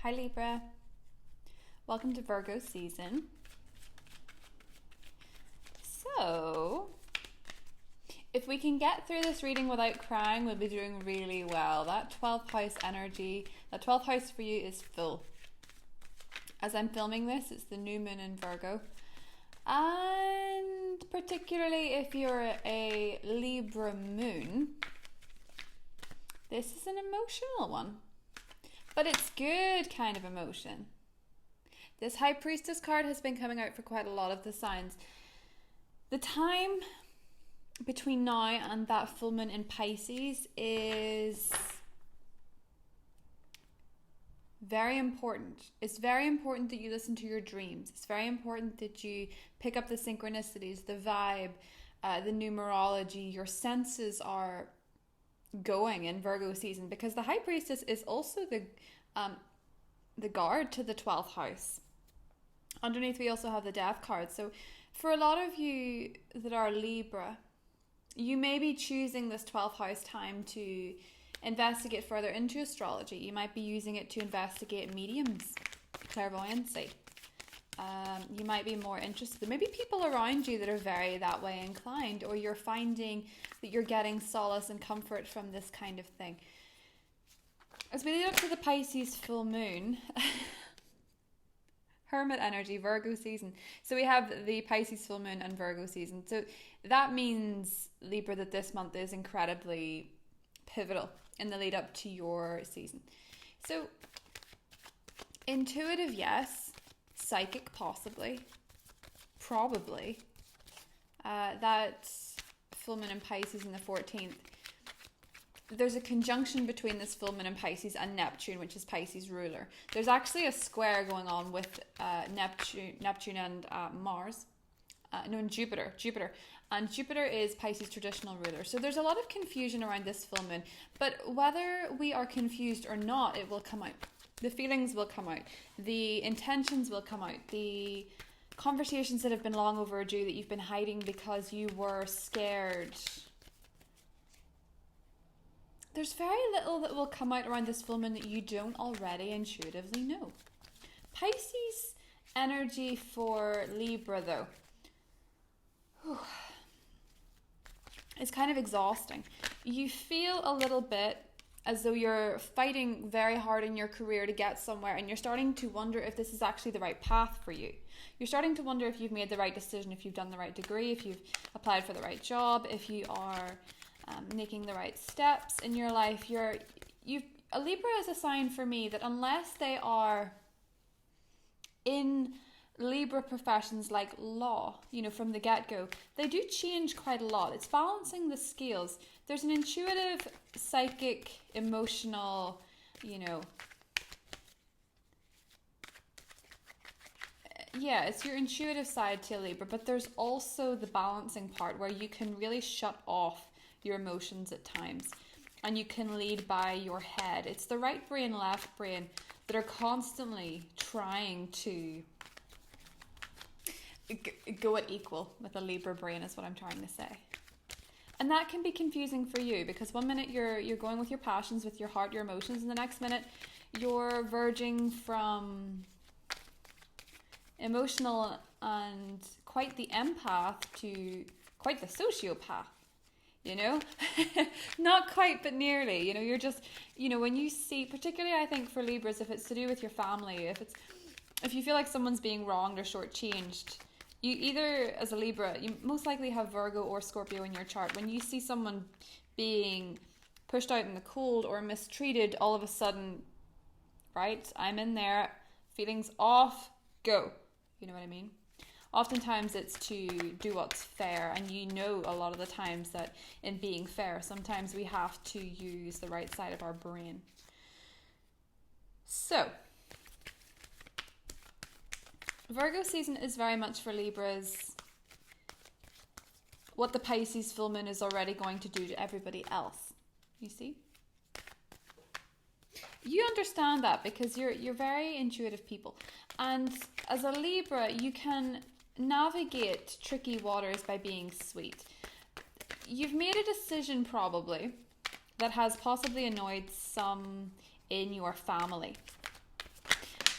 Hi Libra, welcome to Virgo season. So, if we can get through this reading without crying, we'll be doing really well. That 12th house energy, that 12th house for you is full. As I'm filming this, it's the new moon in Virgo. And particularly if you're a Libra moon, this is an emotional one. But it's good kind of emotion. This High Priestess card has been coming out for quite a lot of the signs. The time between now and that full moon in Pisces is very important. It's very important that you listen to your dreams. It's very important that you pick up the synchronicities, the vibe, the numerology. Your senses are going in Virgo season, because the High Priestess is also the guard to the 12th house. Underneath we also have the Death card. So for a lot of you that are Libra, you may be choosing this 12th house time to investigate further into astrology. You might be using it to investigate mediums, clairvoyancy. You might be more interested. There may be people around you that are very that way inclined, or you're finding that you're getting solace and comfort from this kind of thing. As we lead up to the Pisces full moon, Hermit energy, Virgo season. So we have the Pisces full moon and Virgo season. So that means, Libra, that this month is incredibly pivotal in the lead up to your season. So intuitive, yes. Psychic, possibly. Probably. That full moon in Pisces in the 14th. There's a conjunction between this full moon in Pisces and Neptune, which is Pisces ruler. There's actually a square going on with Neptune and Mars. And Jupiter. And Jupiter is Pisces' traditional ruler. So there's a lot of confusion around this full moon. But whether we are confused or not, it will come out. The feelings will come out. The intentions will come out. The conversations that have been long overdue that you've been hiding because you were scared. There's very little that will come out around this full moon that you don't already intuitively know. Pisces energy for Libra, though, it's kind of exhausting. You feel a little bit as though you're fighting very hard in your career to get somewhere, and you're starting to wonder if this is actually the right path for you. You're starting to wonder if you've made the right decision, if you've done the right degree, if you've applied for the right job, if you are making the right steps in your life. A Libra is a sign for me that unless they are in Libra professions like law, from the get-go, they do change quite a lot. It's balancing the scales. There's an intuitive, psychic, emotional, it's your intuitive side to Libra, but there's also the balancing part where you can really shut off your emotions at times, and you can lead by your head. It's the right brain, left brain that are constantly trying to go at equal with a Libra brain, is what I'm trying to say. And that can be confusing for you, because one minute you're going with your passions, with your heart, your emotions, and the next minute you're verging from emotional and quite the empath to quite the sociopath. Not quite, but nearly. You're just, when you see, particularly I think for Libras, if it's to do with your family, if you feel like someone's being wronged or shortchanged, you either, as a Libra, you most likely have Virgo or Scorpio in your chart. When you see someone being pushed out in the cold or mistreated, all of a sudden, right, I'm in there, feelings off, go. You know what I mean? Oftentimes it's to do what's fair, and a lot of the times that in being fair, sometimes we have to use the right side of our brain. So, Virgo season is very much for Libras what the Pisces full moon is already going to do to everybody else. You see? You understand that because you're very intuitive people. And as a Libra, you can navigate tricky waters by being sweet. You've made a decision probably that has possibly annoyed some in your family.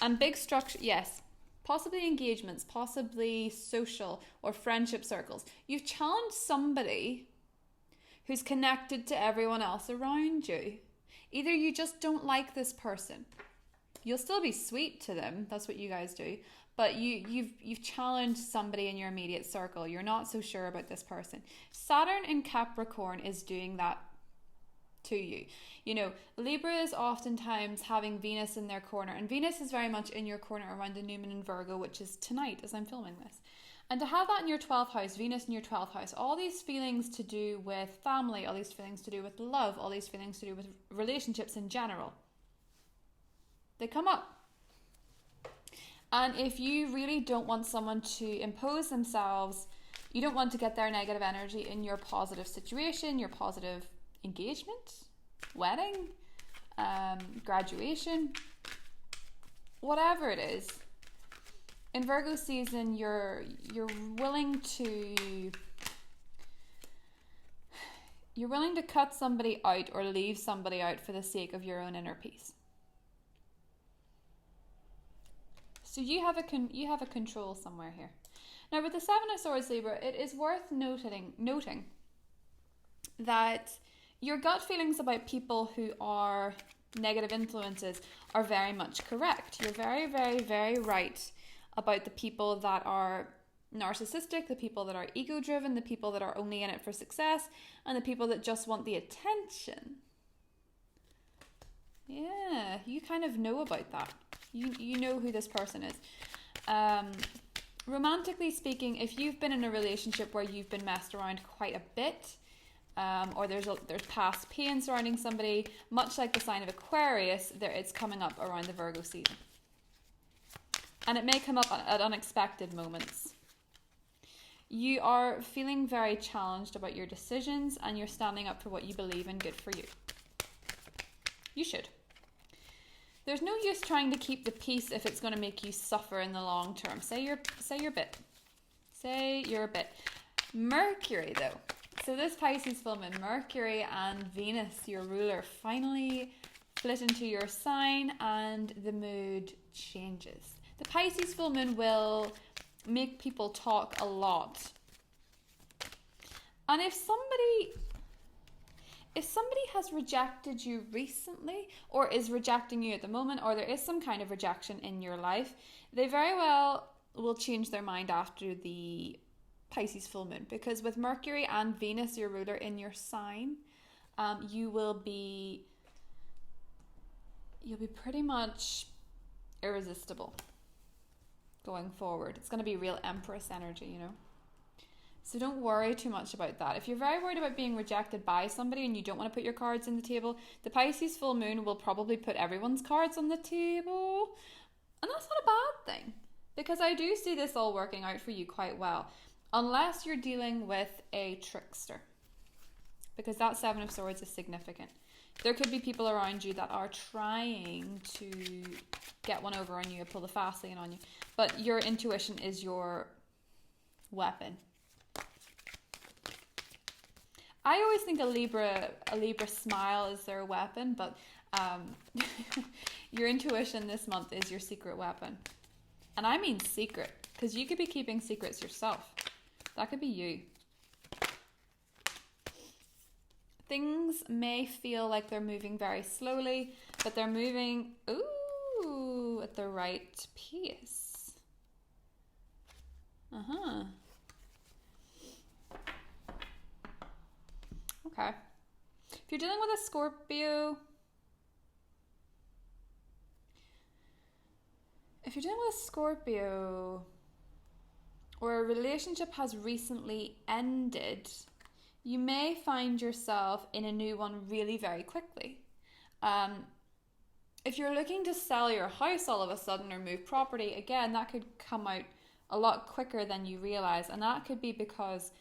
And big structure, yes. Possibly engagements, possibly social or friendship circles. You've challenged somebody who's connected to everyone else around you. Either you just don't like this person. You'll still be sweet to them. That's what you guys do. But you've challenged somebody in your immediate circle. You're not so sure about this person. Saturn in Capricorn is doing that to you. You know, Libra is oftentimes having Venus in their corner, and Venus is very much in your corner around the new moon in Virgo, which is tonight as I'm filming this. And to have that in your 12th house, Venus in your 12th house, all these feelings to do with family, all these feelings to do with love, all these feelings to do with relationships in general, they come up. And if you really don't want someone to impose themselves, you don't want to get their negative energy in your positive situation, your positive engagement, wedding, graduation, whatever it is. In Virgo season, you're willing to cut somebody out or leave somebody out for the sake of your own inner peace. So you have a control somewhere here. Now with the Seven of Swords, Libra, it is worth noting that your gut feelings about people who are negative influences are very much correct. You're very, very, very right about the people that are narcissistic, the people that are ego-driven, the people that are only in it for success, and the people that just want the attention. Yeah, you kind of know about that. You know who this person is. Romantically speaking, if you've been in a relationship where you've been messed around quite a bit, or there's past pain surrounding somebody, much like the sign of Aquarius, it's coming up around the Virgo season. And it may come up at unexpected moments. You are feeling very challenged about your decisions, and you're standing up for what you believe in. Good for you. You should. There's no use trying to keep the peace if it's going to make you suffer in the long term. Say your bit. Say your bit. Mercury, though. So this Pisces full moon, Mercury and Venus, your ruler, finally split into your sign, and the mood changes. The Pisces full moon will make people talk a lot. And if somebody has rejected you recently, or is rejecting you at the moment, or there is some kind of rejection in your life, they very well will change their mind after the Pisces full moon. Because with Mercury and Venus, your ruler, in your sign, you'll be pretty much irresistible going forward. It's going to be real Empress energy, you know. So don't worry too much about that. If you're very worried about being rejected by somebody and you don't want to put your cards on the table, the Pisces full moon will probably put everyone's cards on the table. And that's not a bad thing, because I do see this all working out for you quite well. Unless you're dealing with a trickster, because that Seven of Swords is significant. There could be people around you that are trying to get one over on you or pull the fast lane on you, but your intuition is your weapon. I always think a Libra smile is their weapon, but your intuition this month is your secret weapon. And I mean secret, because you could be keeping secrets yourself. That could be you. Things may feel like they're moving very slowly, but they're moving, at the right pace. Okay. If you're dealing with a Scorpio, or a relationship has recently ended, you may find yourself in a new one really very quickly. If you're looking to sell your house all of a sudden or move property, again, that could come out a lot quicker than you realize. And that could be because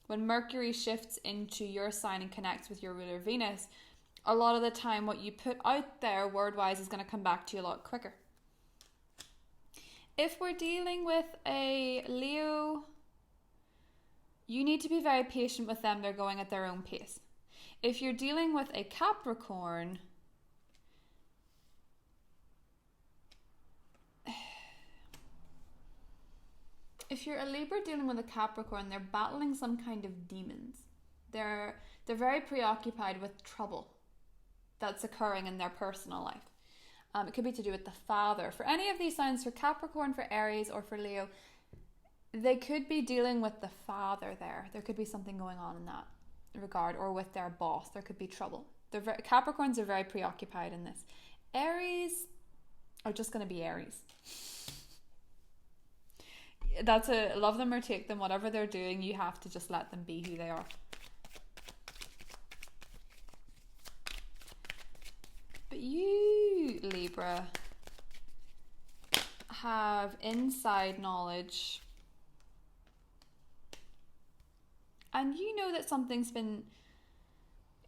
when Mercury shifts into your sign and connects with your ruler Venus, a lot of the time what you put out there word-wise is going to come back to you a lot quicker. If we're dealing with a Leo, you need to be very patient with them. They're going at their own pace. If you're dealing with a Capricorn, if you're a Libra dealing with a Capricorn, they're battling some kind of demons. They're very preoccupied with trouble that's occurring in their personal life. It could be to do with the father. For any of these signs, for Capricorn, for Aries, or for Leo, they could be dealing with the father there. There could be something going on in that regard, or with their boss. There could be trouble. Capricorns are very preoccupied in this. Aries are just going to be Aries. That's a love them or take them, whatever they're doing, you have to just let them be who they are. But you, Libra, have inside knowledge, and you know that something's been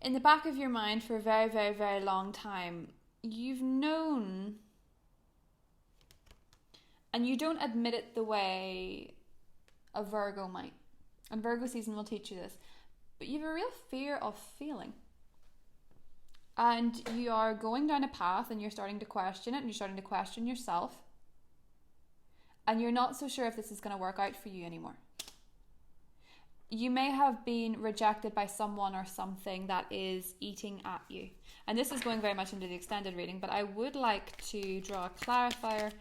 in the back of your mind for a very, very, very long time. You've known, and you don't admit it the way a Virgo might. And Virgo season will teach you this. But you have a real fear of failing. And you are going down a path and you're starting to question it, and you're starting to question yourself. And you're not so sure if this is going to work out for you anymore. You may have been rejected by someone or something that is eating at you. And this is going very much into the extended reading, but I would like to draw a clarifier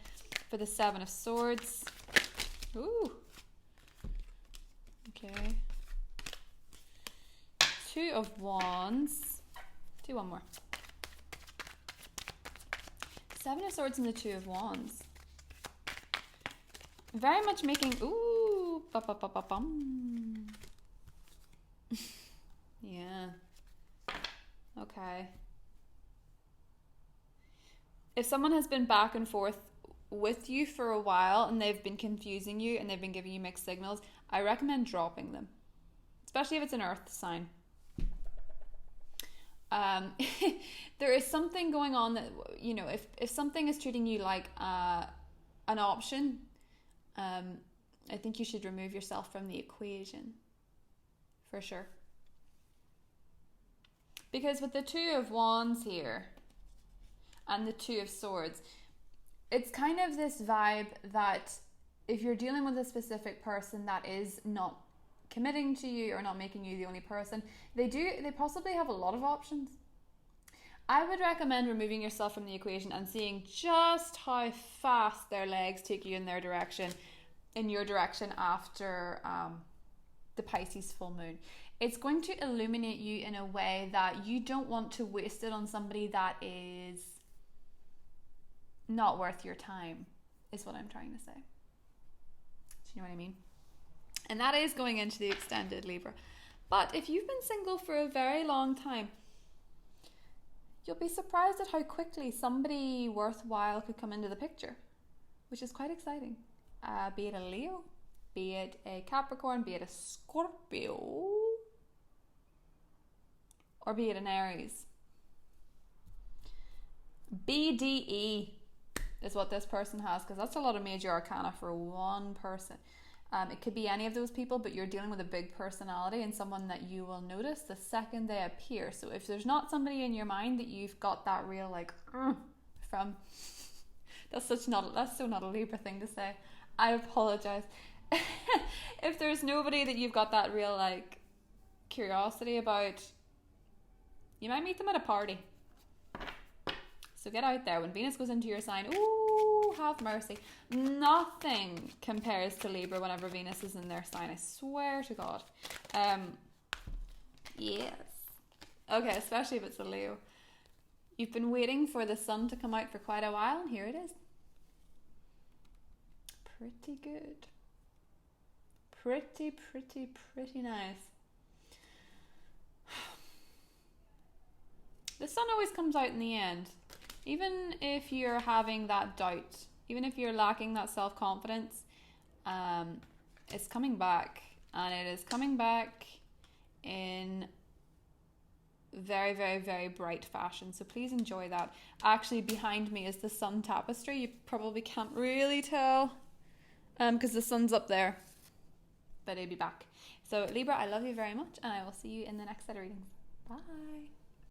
for the Seven of Swords. Ooh. Okay. Two of Wands. Do one more. Seven of Swords and the Two of Wands. Very much making... Ooh. Ba-ba-ba-ba-bum. Yeah. Okay. If someone has been back and forth with you for a while and they've been confusing you and they've been giving you mixed signals, I recommend dropping them. Especially if it's an earth sign. There is something going on that, you know, if something is treating you like an option, I think you should remove yourself from the equation. For sure. Because with the Two of Wands here and the Two of Swords, it's kind of this vibe that if you're dealing with a specific person that is not committing to you or not making you the only person, they possibly have a lot of options. I would recommend removing yourself from the equation and seeing just how fast their legs take you in your direction after the Pisces full moon. It's going to illuminate you in a way that you don't want to waste it on somebody that is not worth your time, is what I'm trying to say. Do you know what I mean? And that is going into the extended Libra. But if you've been single for a very long time, you'll be surprised at how quickly somebody worthwhile could come into the picture, which is quite exciting. Be it a Leo, be it a Capricorn, be it a Scorpio, or be it an Aries. BDE is what this person has, because that's a lot of major arcana for one person. It could be any of those people, but you're dealing with a big personality and someone that you will notice the second they appear. So if there's not somebody in your mind that you've got that real from, that's so not a Libra thing to say. I apologize. If there's nobody that you've got that real curiosity about, you might meet them at a party. So get out there. When Venus goes into your sign, ooh, have mercy. Nothing compares to Libra whenever Venus is in their sign. I swear to God. Yes. Okay, especially if it's a Leo. You've been waiting for the sun to come out for quite a while, and here it is. Pretty good. Pretty nice. The sun always comes out in the end. Even if you're having that doubt, even if you're lacking that self-confidence, it's coming back. And it is coming back in very, very, very bright fashion. So please enjoy that. Actually, behind me is the sun tapestry. You probably can't really tell because the sun's up there. But it'll be back. So Libra, I love you very much, and I will see you in the next set of readings. Bye.